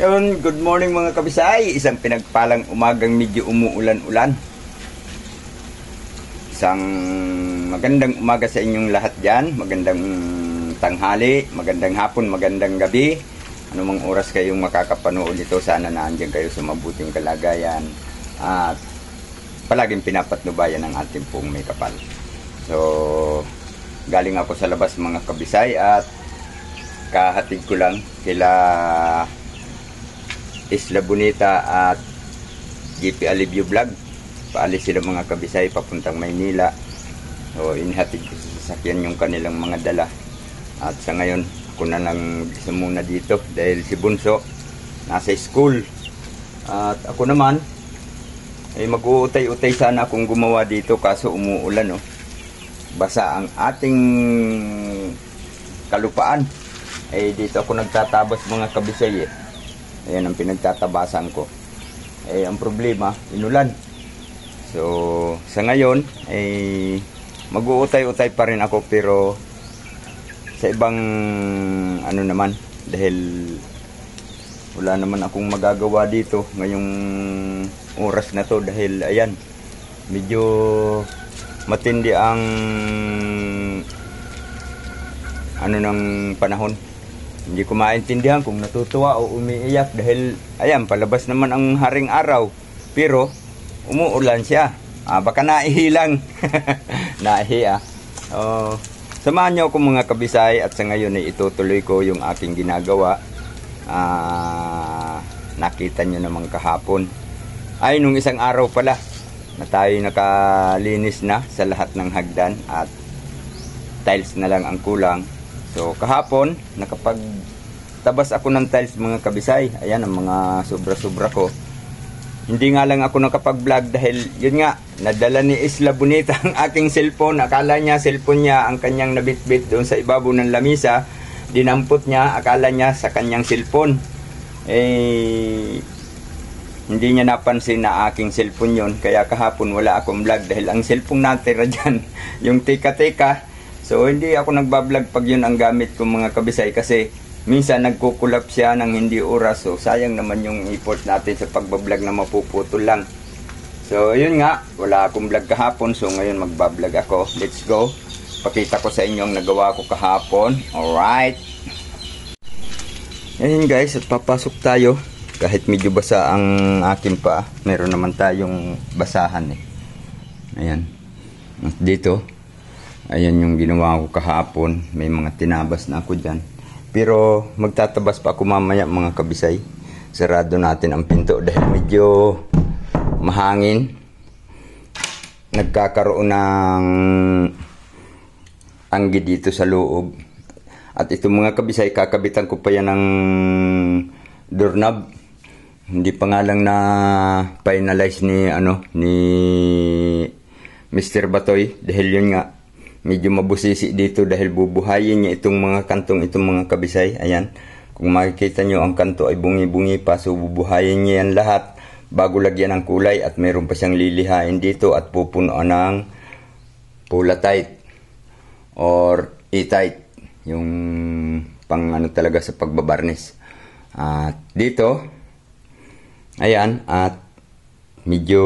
Yun, good morning mga kabisay. Isang pinagpalang umagang medyo umuulan-ulan. Isang magandang umaga sa inyong lahat dyan. Magandang tanghali, magandang hapon, magandang gabi. Anumang oras kayong makakapanood ito, sana naandyan kayo sa mabuting kalagayan. At palaging pinapatnubayan ng ating pong may kapal. So, galing ako sa labas mga kabisay at kahatid ko lang kila Isla Bonita at GP Alivio Vlog. Paalis sila mga kabisay papuntang Maynila. So inihatid ko sa sasakyan yung kanilang mga dala. At sa ngayon ako na lang isa muna dito dahil si Bunso nasa school. At ako naman ay mag-uutay-utay sana akong gumawa dito kaso umuulan, oh. Basa ang ating kalupaan. Dito ako nagtatabas mga kabisay eh. Ayan ang pinagtatabasan ko. Ang problema, inulan. So, sa ngayon, mag-uutay-utay pa rin ako pero sa ibang ano naman, dahil wala naman akong magagawa dito ngayong oras na to dahil ayan, medyo matindi ang ano ng panahon. Hindi ko maintindihan kung natutuwa o umiiyak dahil ayan, palabas naman ang haring araw pero umuulan siya. Baka naihilang. Naihi. Samahan niyo ako mga kabisay at sa ngayon ay itutuloy ko yung aking ginagawa. Nakita niyo naman kahapon. Ay, nung isang araw pala na tayo nakalinis na sa lahat ng hagdan at tiles na lang ang kulang. So kahapon nakapagtabas ako ng tiles mga kabisay. Ayan ang mga sobra-sobra ko. Hindi nga lang ako nakapag-vlog dahil yun nga, nadala ni Isla Bonita ang aking cellphone. Akala niya cellphone niya ang kanyang nabitbit doon sa ibabaw ng lamisa. Dinampot niya, akala niya sa kanyang cellphone. Hindi niya napansin na aking cellphone yun. Kaya kahapon wala akong vlog dahil ang cellphone natin dyan yung tika-tika. So hindi ako nagbablog pag yun ang gamit ko mga kabisay kasi minsan nagkukulap siya ng hindi oras. So sayang naman yung effort natin sa pagbablog na mapuputol lang. So yun nga, wala akong vlog kahapon. So ngayon magbablog ako. Let's go. Pakita ko sa inyo ang nagawa ko kahapon. Alright. Ayun guys, at papasok tayo. Kahit medyo basa ang akin pa, meron naman tayong basahan eh. Ayan. At dito, ayan yung ginawa ko kahapon. May mga tinabas na ako dyan. Pero magtatabas pa ako mamaya mga kabisay. Sarado natin ang pinto dahil medyo mahangin. Nagkakaroon ng anggi dito sa loob. At ito mga kabisay, kakabitan ko pa yan ng doorknob. Hindi pa nga lang na finalize ni Mr. Batoy dahil yun nga medyo mabusisi dito dahil bubuhayin niya itong mga kantong, itong mga kabisay. Ayan, kung makikita nyo ang kanto ay bungi-bungi pa, so bubuhayin niya yan lahat bago lagyan ng kulay at meron pa siyang lilihain dito at pupunuan ng pulatite or e-tite, yung pang ano talaga sa pagbabarnis. At dito ayan, at medyo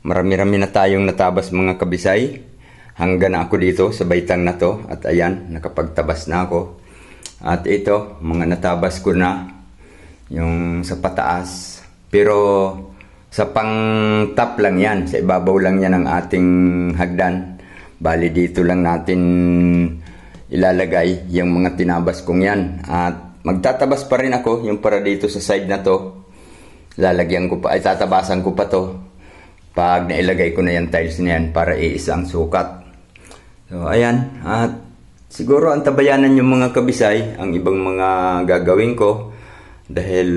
marami-rami na tayong natabas mga kabisay. Hanggang na ako dito sa baitang na to. At ayan, nakapagtabas na ako. At ito, mga natabas ko na. Yung sa pataas. Pero sa pang top lang yan. Sa ibabaw lang yan ang ating hagdan. Bali dito lang natin ilalagay yung mga tinabas kong yan. At magtatabas pa rin ako. Yung para dito sa side na to. Lalagyan ko pa, ay tatabasan ko pa to. Pag nailagay ko na yung tiles na yan para iisa ang sukat. So, ayan. At siguro ang tabayanan yung mga kabisay, ang ibang mga gagawin ko. Dahil,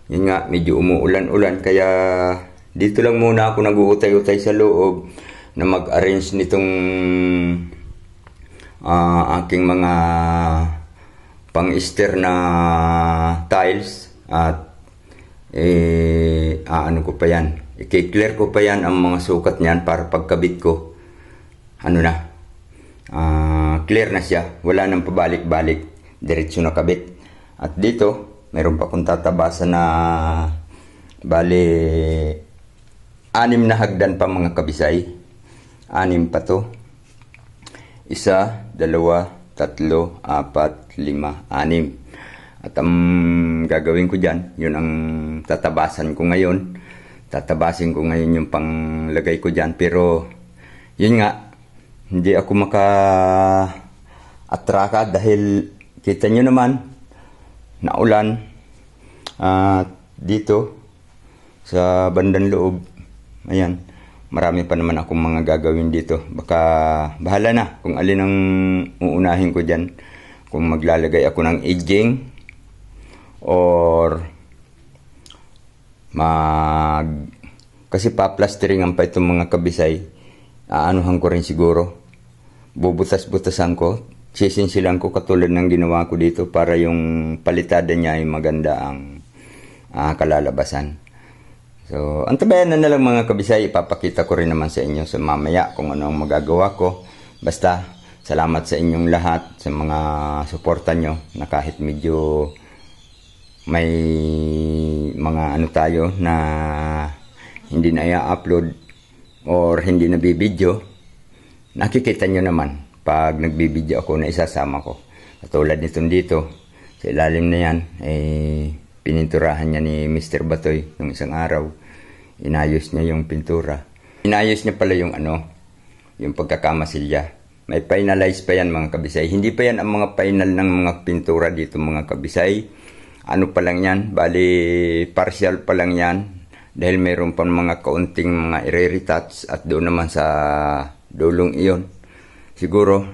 yun nga, medyo umuulan-ulan. Kaya, dito lang muna ako nag-uutay-utay sa loob na mag-arrange nitong aking mga pang-ester na tiles. At, ano ko pa yan. I-clear ko pa yan ang mga sukat niyan para pagkabit ko. Ano na, clear na siya, wala nang pabalik-balik, diretso na kabit. At dito Meron pa akong tatabasan na bali 6 na hagdan pa mga kabisay. 6 pa to. 1, 2, 3, 4, 5, 6. At ang gagawin ko dyan, yun ang tatabasan ko ngayon. Tatabasin ko ngayon yung panglagay ko dyan. Pero yun nga, hindi ako maka-atraka dahil kita nyo naman, naulan dito sa bandang loob. Ayan, marami pa naman akong mga gagawin dito. Baka bahala na kung alin ang uunahin ko dyan. Kung maglalagay ako ng edging or kasi pa-plasteringan pa itong mga kabisay. Aanuhan ko rin siguro. Bubutas-butasan ko. Sisinsilan ko katulad ng ginawa ko dito para yung palitada niya ay maganda ang kalalabasan. So, antabayan na lang mga kabisay. Ipapakita ko rin naman sa inyo sa mamaya kung ano ang magagawa ko. Basta, salamat sa inyong lahat sa mga suporta nyo na kahit medyo may mga ano tayo na hindi na i-upload or hindi na bibidyo, nakikita nyo naman pag nagbibidyo ako na isasama ko. Katulad nitong dito, sa ilalim na yan, pininturahan niya ni Mr. Batoy nung isang araw. Inayos niya yung pintura. Inayos niya pala yung yung pagkakamasilya. May finalize pa yan mga kabisay. Hindi pa yan ang mga final ng mga pintura dito mga kabisay. Ano pa lang yan, bali partial pa lang yan. Dahil mayroon pa mga kaunting mga i-retouch at doon naman sa dulong iyon. Siguro,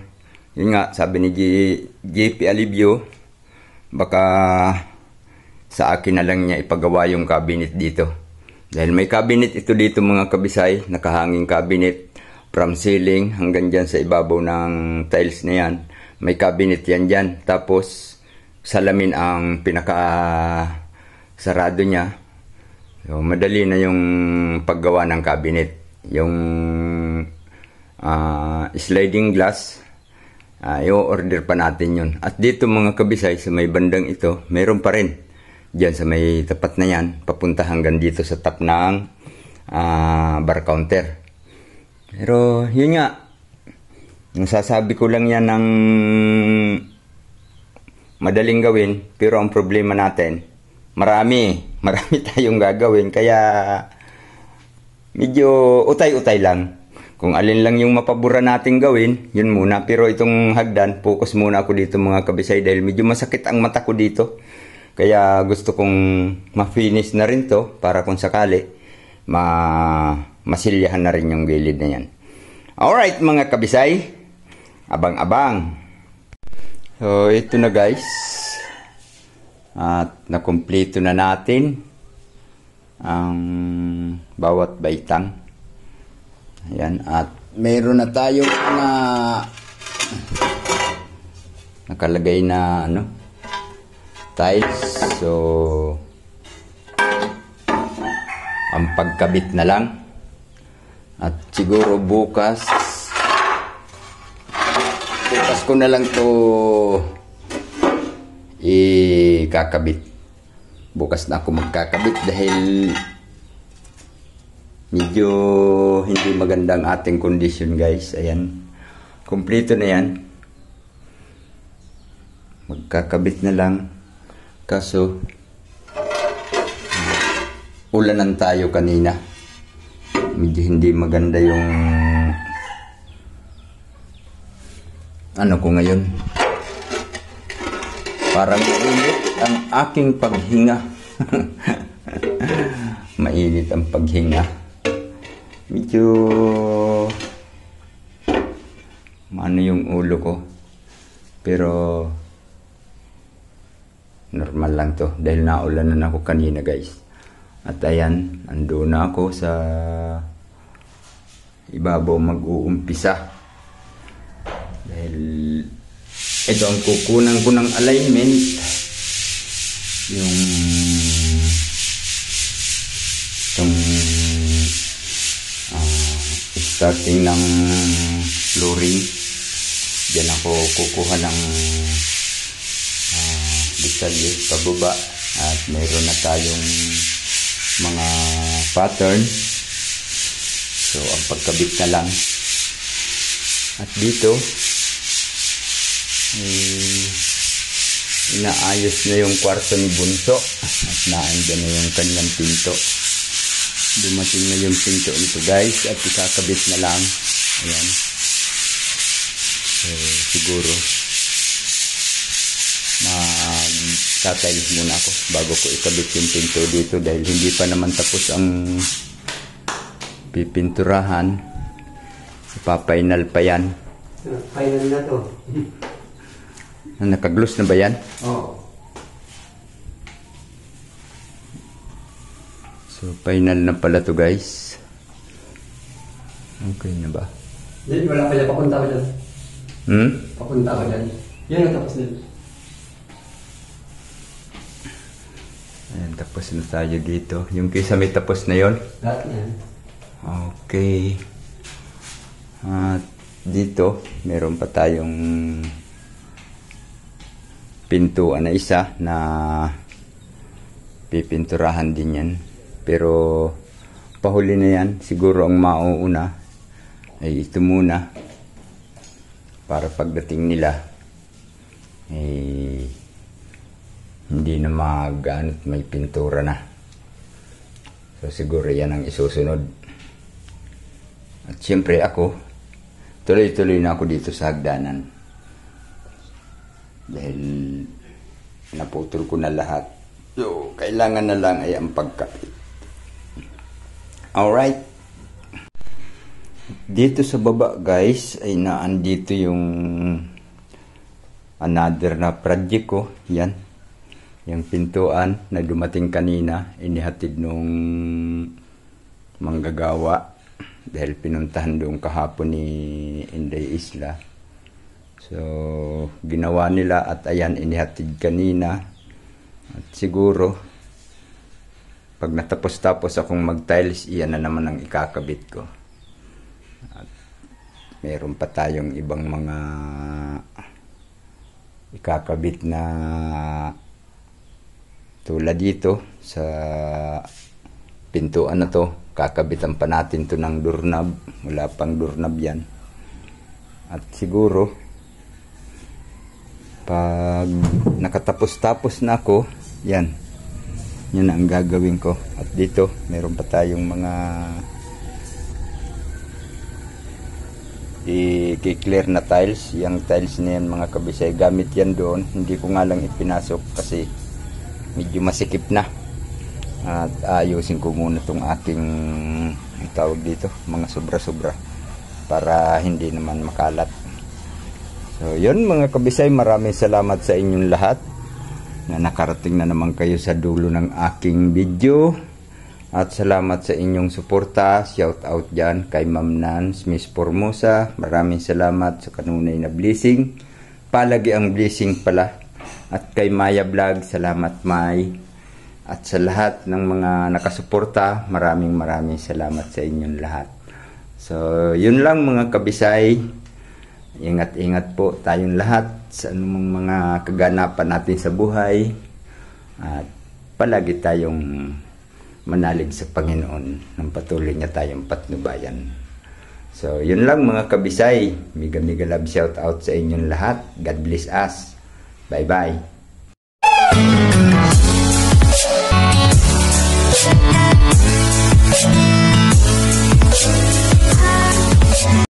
yun nga, sabi ni JP Alibio, baka sa akin na lang niya ipagawa yung cabinet dito. Dahil may cabinet ito dito mga kabisay, nakahanging cabinet from ceiling hanggang dyan sa ibabaw ng tiles na yan. May cabinet yan dyan. Tapos, salamin ang pinaka-sarado niya. So, madali na yung paggawa ng cabinet. Yung sliding glass, i-order pa natin yun. At dito mga kabisay, sa may bandang ito, meron pa rin. Diyan sa may tapat na yan, papunta hanggang dito sa top ng bar counter. Pero yun nga, nasasabi ko lang yan ng madaling gawin, pero ang problema natin, marami tayong gagawin, kaya medyo utay-utay lang. Kung alin lang yung mapabura nating gawin, yun muna. Pero itong hagdan, focus muna ako dito mga kabisay dahil medyo masakit ang mata ko dito. Kaya gusto kong ma-finish na rin to para kung sakali, masilyahan na rin yung gilid na yan. Alright mga kabisay, abang-abang. So ito na guys, at nakumpleto na natin ang bawat baitang. Ayan, at mayroon na tayong mga nakalagay na tiles. So ang pagkabit na lang. At siguro bukas ko na lang to ikakabit. Bukas na ako magkakabit dahil medyo hindi magandang ating condition guys. Ayan, kumpleto na yan. Magkakabit na lang. Kaso ulanan tayo kanina. Medyo hindi maganda yung ko ngayon. Parang mainit ang aking paghinga. Mainit ang paghinga. Medyo yung ulo ko. Pero normal lang to dahil naulanan ako kanina guys. At ayan, ando na ako sa ibabaw mag-uumpisa. Dahil ito ang kukunan ko ng alignment. Yung itong starting ng flooring. Diyan ako kukuha ng detalye pababa. At meron na tayong mga pattern. So, ang pagkabit na lang. At dito, inaayos na yung kwarto ni Bunso. At naandyan na yung kanyang pinto. Dumating na yung pinto nito guys. At ikakabit na lang. Ayan. So, siguro magtatiles muna ako bago ko ikabit yung pinto dito dahil hindi pa naman tapos ang pipinturahan. Ipapainal pa yan. Final na to. Nakagloss na ba yan? Oo. So final na pala to guys. Okay na ba? Hindi, wala pa yan. Papunta ko dyan. Papunta ko dyan. Yan ang tapos din. Ayan, tapos na tayo dito. Yung kisame tapos na yon. Lahat na yan. Okay. At dito, meron pa tayong pintuan na isa na pipinturahan din yan. Pero pahuli na yan. Siguro ang mauuna ay ito muna. Para pagdating nila hindi na mag-ano, may pintura na. So siguro yan ang isusunod. At siyempre ako, tuloy-tuloy na ako dito sa hagdanan. Dahil naputol ko na lahat. So, kailangan na lang ay ang pagkapit. Alright. Dito sa baba guys, ay naandito yung another na project ko. Yan. Yung pintuan na dumating kanina, inihatid nung manggagawa. Dahil pinuntahan doon kahapon ni Inday Isla. So, ginawa nila at ayan, inihatid kanina. At siguro, pag natapos-tapos akong mag-tiles, iyan na naman ang ikakabit ko. At meron pa tayong ibang mga ikakabit na tulad dito sa pintuan na to. Kakabitan pa natin to ng doorknob. Wala pang doorknob yan. At siguro pag nakatapos-tapos na ako, yan ang gagawin ko. At dito meron pa tayong mga i-clear na tiles. Yung tiles na yan mga kabisay, gamit yan doon. Hindi ko nga lang ipinasok kasi medyo masikip na. At ayusin ko muna itong aking tawag dito, mga sobra-sobra para hindi naman makalat. So yun mga kabisay, maraming salamat sa inyong lahat na nakarating na naman kayo sa dulo ng aking video. At salamat sa inyong suporta. Shout out dyan kay Ma'am Nance, Miss Formosa. Maraming salamat sa kanunay na blessing. Palagi ang blessing pala. At kay Maya Vlog, salamat May. At sa lahat ng mga nakasuporta, maraming salamat sa inyong lahat. So, yun lang mga kabisay. Ingat-ingat po tayong lahat sa anumang mga kaganapan natin sa buhay. At palagi tayong manalig sa Panginoon ng patuloy niya tayong patnubayan. So, yun lang mga kabisay. Miga love shout out sa inyong lahat. God bless us. Bye-bye.